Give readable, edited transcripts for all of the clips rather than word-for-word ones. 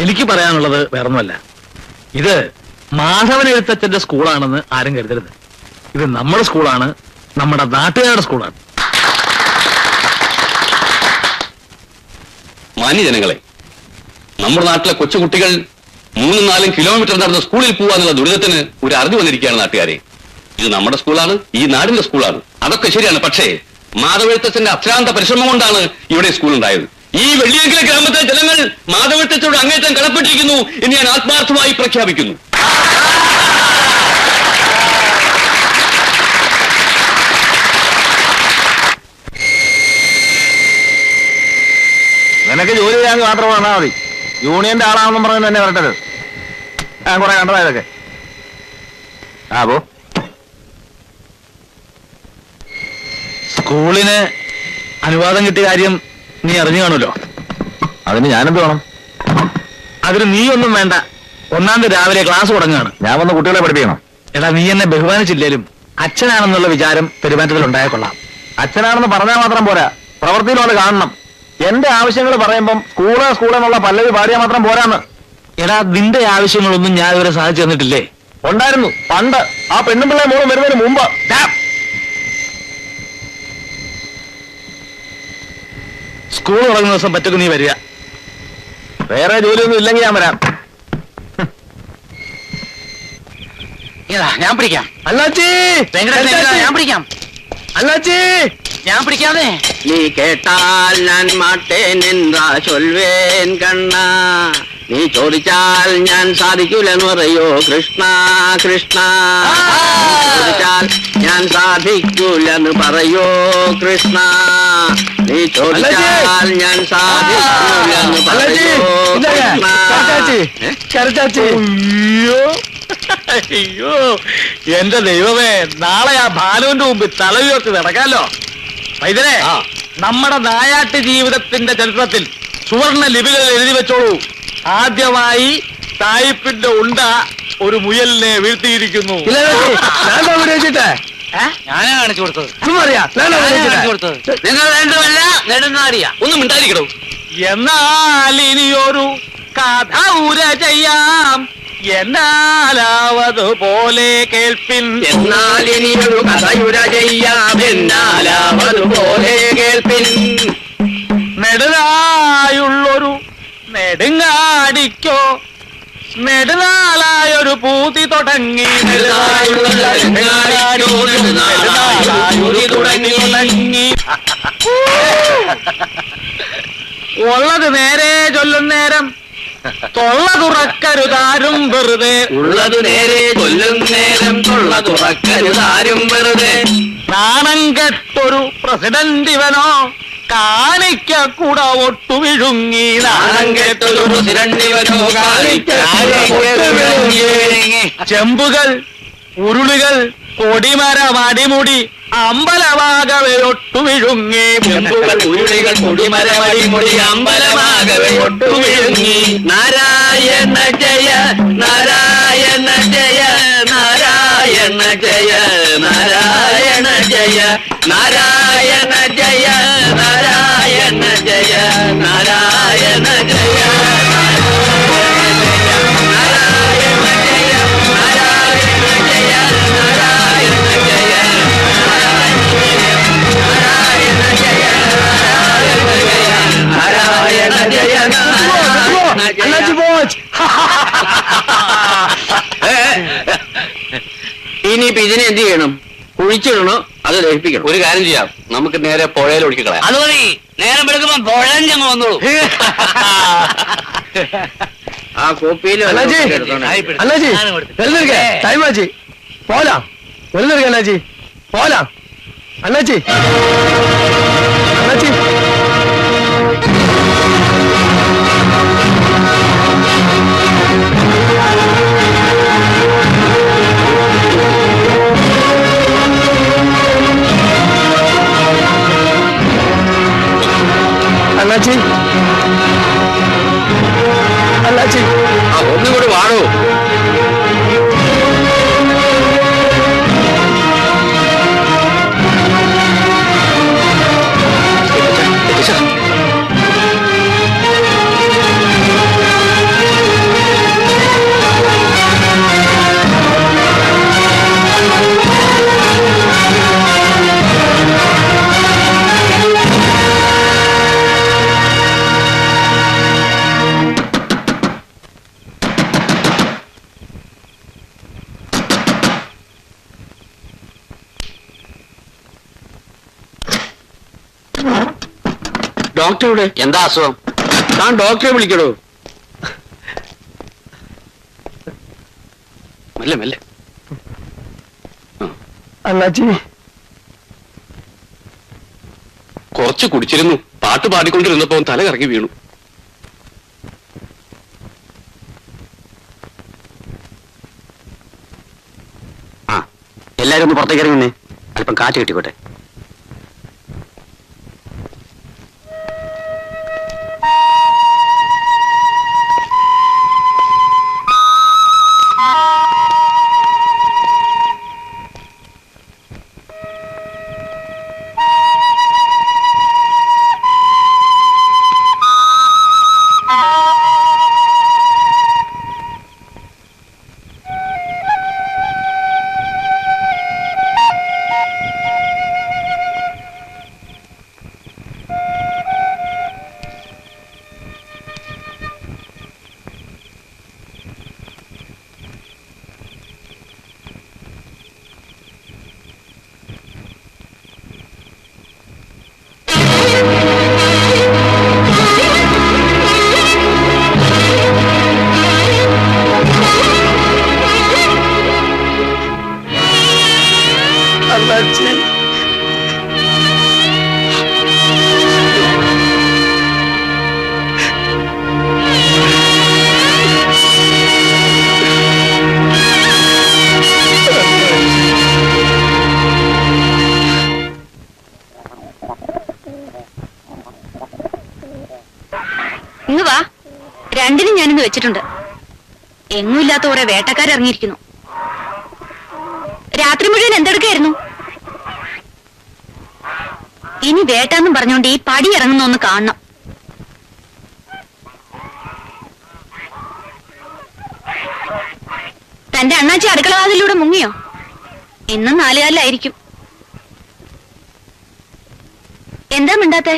എനിക്ക് പറയാനുള്ളത് വേറൊന്നുമല്ല. ഇത് മാധവൻ എഴുത്തച്ഛന്റെ സ്കൂളാണെന്ന് ആരും കരുതരുത്. ഇത് നമ്മുടെ സ്കൂളാണ്, നമ്മുടെ നാട്ടുകാരുടെ സ്കൂളാണ്. മാന്യജനങ്ങളെ, നമ്മുടെ നാട്ടിലെ കൊച്ചുകുട്ടികൾ 3-4 കിലോമീറ്റർ നടന്ന് സ്കൂളിൽ പോവാന്നുള്ള ദുരിതത്തിന് ഒരു അറിഞ്ഞു വന്നിരിക്കുകയാണ് നാട്ടുകാരെ. ഇത് നമ്മുടെ സ്കൂളാണ്, ഈ നാടിന്റെ സ്കൂളാണ്. അതൊക്കെ ശരിയാണ്. പക്ഷേ മാധവെഴുത്തച്ഛന്റെ അത്രാന്ത പരിശ്രമം കൊണ്ടാണ് ഇവിടെ സ്കൂൾ ഉണ്ടായത്. ഈ വെള്ളിയങ്കല ഗ്രാമത്തിലെ ജനങ്ങൾ മാധവെഴുത്തച്ഛനോട് അങ്ങേറ്റം കടപ്പെട്ടിരിക്കുന്നു എന്ന് ഞാൻ ആത്മാർത്ഥമായി പ്രഖ്യാപിക്കുന്നു. നിനക്ക് ജോലി ചെയ്യാൻ മാത്രം വന്നാൽ മതി. യൂണിയന്റെ ആളാണെന്നും പറഞ്ഞ് തന്നെ വരട്ടത്. ഞാൻ കുറെ കണ്ടതാ ഇതൊക്കെ. പോ. സ്കൂളിന് അനുവാദം കിട്ടിയ കാര്യം നീ അറിഞ്ഞു കാണുമല്ലോ. അതിന് ഞാനെന്ത് വേണം? അതിന് നീ ഒന്നും വേണ്ട. 1-ാം തീയതി രാവിലെ ക്ലാസ് തുടങ്ങുകയാണ്. ഞാൻ വന്ന് കുട്ടികളെ പഠിപ്പിക്കണം. എടാ, നീ എന്നെ ബഹുമാനിച്ചില്ലേലും അച്ഛനാണെന്നുള്ള വിചാരം പെരുമാറ്റത്തിൽ ഉണ്ടായിക്കൊള്ളാം. അച്ഛനാണെന്ന് പറഞ്ഞാൽ മാത്രം പോരാ, പ്രവൃത്തിയിലും അത് കാണണം. എന്റെ ആവശ്യങ്ങൾ പറയുമ്പം സ്കൂളെന്നുള്ള പല്ലവി പാടിയാൽ മാത്രം പോരാന്ന്. എടാ, നിന്റെ ആവശ്യങ്ങളൊന്നും ഞാൻ ഇവരെ സാധിച്ചു തന്നിട്ടില്ലേ? ഉണ്ടായിരുന്നു പണ്ട്. ആ പെണ്ണും പിള്ളേ മോളും വരുന്നതിന് മുമ്പ്. സ്കൂൾ തുടങ്ങുന്ന ദിവസം പറ്റൊക്കെ നീ വരിക. വേറെ ജോലിയൊന്നും ഇല്ലെങ്കിൽ ഞാൻ വരാം. ഞാൻ പിടിക്കാം. അല്ലാച്ചി, ഞാൻ പിടിക്കാം. അല്ലാച്ചി, ഞാൻ പിടിക്കാതെ. നീ കേട്ടാൽ ഞാൻ മാട്ടേൻ എന്താ ചൊൽവേൻ കണ്ണ, നീ ചോദിച്ചാൽ ഞാൻ സാധിക്കൂലെന്ന് പറയോ കൃഷ്ണ കൃഷ്ണ, ചോദിച്ചാൽ ഞാൻ സാധിക്കൂലെന്ന് പറയോ കൃഷ്ണ, നീ ചോദിച്ചാൽ ഞാൻ സാധിക്കൂലെന്ന് പറയോ കൃഷ്ണ. അയ്യോ, എന്റെ ദൈവമേ, നാളെ ആ ഭാനുവിന്റെ മുമ്പിൽ തലയുയർത്തി നടക്കാലോ. വൈദ്യരെ, നമ്മുടെ നായാട്ട് ജീവിതത്തിന്റെ ചരിത്രത്തിൽ സുവർണ ലിപികളിൽ എഴുതി വെച്ചോളൂ. ആദ്യമായി തായിപ്പിന്റെ ഉണ്ട ഒരു മുയലിനെ വീഴ്ത്തിയിരിക്കുന്നു. ഞാനാ കാണിച്ചു കൊടുത്തത്. നിങ്ങൾ രണ്ടുമല്ല നെടുങ്ങാടിയ ഒന്നും മിണ്ടായിരിക്കണോ? എന്നാൽ ഇനിയൊരു കഥ ഉര ചെയ്യാം, എന്നാലാവതുപോലെ കേൾപ്പിൻ. എന്നാൽ ഇനിയൊരു കഥയുര ചെയ്യാം, എന്നാലാവതുപോലെ കേൾപ്പിൻ. നെടുനായുള്ളൊരു നെടുങ്ങാടിക്കോ നെടുനാളായൊരു പൂതി തുടങ്ങി. ഉള്ളത് നേരെ ചൊല്ലും നേരം തൊള്ള തുറക്കരുതാരും വെറുതെ. ഉള്ളത് നേരെ ചൊല്ലും നേരം തൊള്ള തുറക്കരുതാരും വെറുതെ. നാണം കെട്ടൊരു പ്രസിഡന്റ് ഇവനോ കാണിക്ക കൂട ഒട്ടു വിഴുങ്ങി. നാണം കെട്ടൊരു പ്രസിഡന്റ് ഇവനോ കാണിക്ക ചെമ്പുകൾ ഉരുളുകൾ കൊടിമരം അടിമുടി അമ്പലമാകവെ ഒട്ടു വിഴുങ്ങി. ചെമ്പുകൾ ഉരുളികൾ കൊടിമരം അടിമുടി അമ്പലമാകവെ ഒട്ടു വിഴുങ്ങി. നാരായണ ജയ നാരായണ ജയ നാരായണ ജയ നാരായണ ജയ നാരായണ ജയ നാരായണ ജയ നാരായണ ജയ. ഇനിയിപ്പോ ഇതിനെ എന്ത് ചെയ്യണം? കുഴിച്ചിടണോ അത് ദഹിപ്പിക്കണം? ഒരു കാര്യം ചെയ്യാം, നമുക്ക് നേരെ പുഴയിൽ ഒഴുക്കി കളയാം. അത് മതി. നേരം എടുക്കുമ്പോ പുഴൻ ഞങ്ങൾ വന്നോളൂ. ആ കോപ്പിയിൽ ടൈമാച്ചി പോലാം. അണ്ണാച്ചി പോലാം. അണ്ണാച്ചി അണ്ണാച്ചി അണ്ണാച്ചി അണ്ണാച്ചി ഒന്നുകൂടി വാടോ. ഡോക്ടറുടെ എന്താ അസുഖം? താൻ ഡോക്ടറെ വിളിക്കണോ? മെല്ലെ മെല്ലെ. അണ്ണാച്ചി കുറച്ച് കുടിച്ചിരുന്നു. പാട്ട് പാടിക്കൊണ്ടിരുന്നപ്പോ തല കറങ്ങി വീണു. എല്ലാരും ഒന്ന് പുറത്തേക്ക് ഇറങ്ങുന്നേ, അല്പം കാറ്റ് കിട്ടിക്കോട്ടെ. ഇങ്ങ് വാ, രണ്ടിനും ഞാനിന്ന് വെച്ചിട്ടുണ്ട്. എങ്ങുമില്ലാത്ത കുറെ വേട്ടക്കാരിറങ്ങിയിരിക്കുന്നു. രാത്രി മുഴുവൻ എന്തെടുക്കായിരുന്നു? ഇനി വേട്ടാന്നും പറഞ്ഞോണ്ട് ഈ പടി ഇറങ്ങുന്ന ഒന്ന് കാണണം. തന്റെ അണ്ണാച്ചി അടുക്കളവാതിലൂടെ മുങ്ങിയോ? ഇന്നും നാലുകാലിലായിരിക്കും. എന്താ മിണ്ടാത്തെ?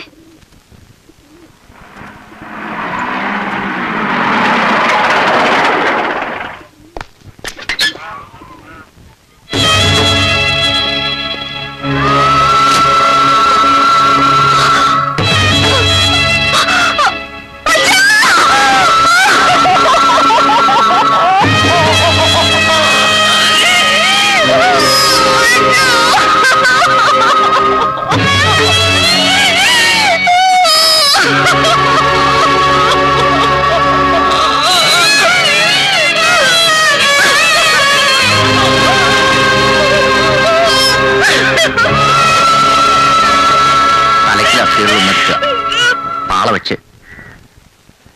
പാള വെച്ച്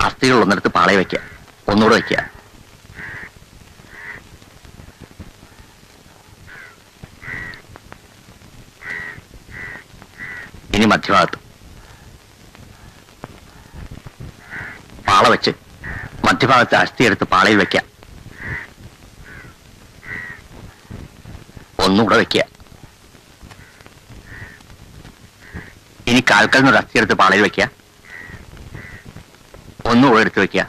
അസ്ഥികൾ ഒന്നെടുത്ത് പാളയെ വെക്കുക, ഒന്നുകൂടെ വെക്കുക. ഇനി മധ്യഭാഗത്ത് പാള വെച്ച് മധ്യഭാഗത്ത് അസ്ഥി എടുത്ത് പാളയിൽ വെക്കുക, ഒന്നുകൂടെ വെക്കുക. ഇനി കാൽക്കൽ നിന്നൊരു അസ്ഥി എടുത്ത് പാളയിൽ വെക്കുക, ഒന്നുകൂടെ എടുത്ത് വെക്കുക.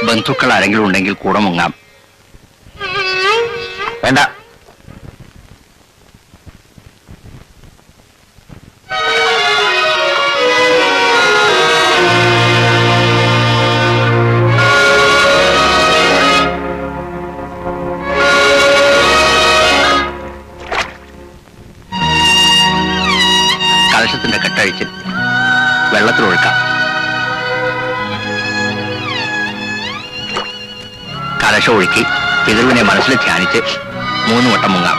ബന്ധുക്കൾ ആരെങ്കിലും ഉണ്ടെങ്കിൽ കൂടെ മുങ്ങാം. വേണ്ട, കലശത്തിന്റെ കെട്ടഴിച്ച് വെള്ളത്തിലൊഴുക്കാം. കലശം ഒഴുക്കി പിതൃവിനെ മനസ്സിൽ ധ്യാനിച്ച് 3 വട്ടം മുങ്ങാം.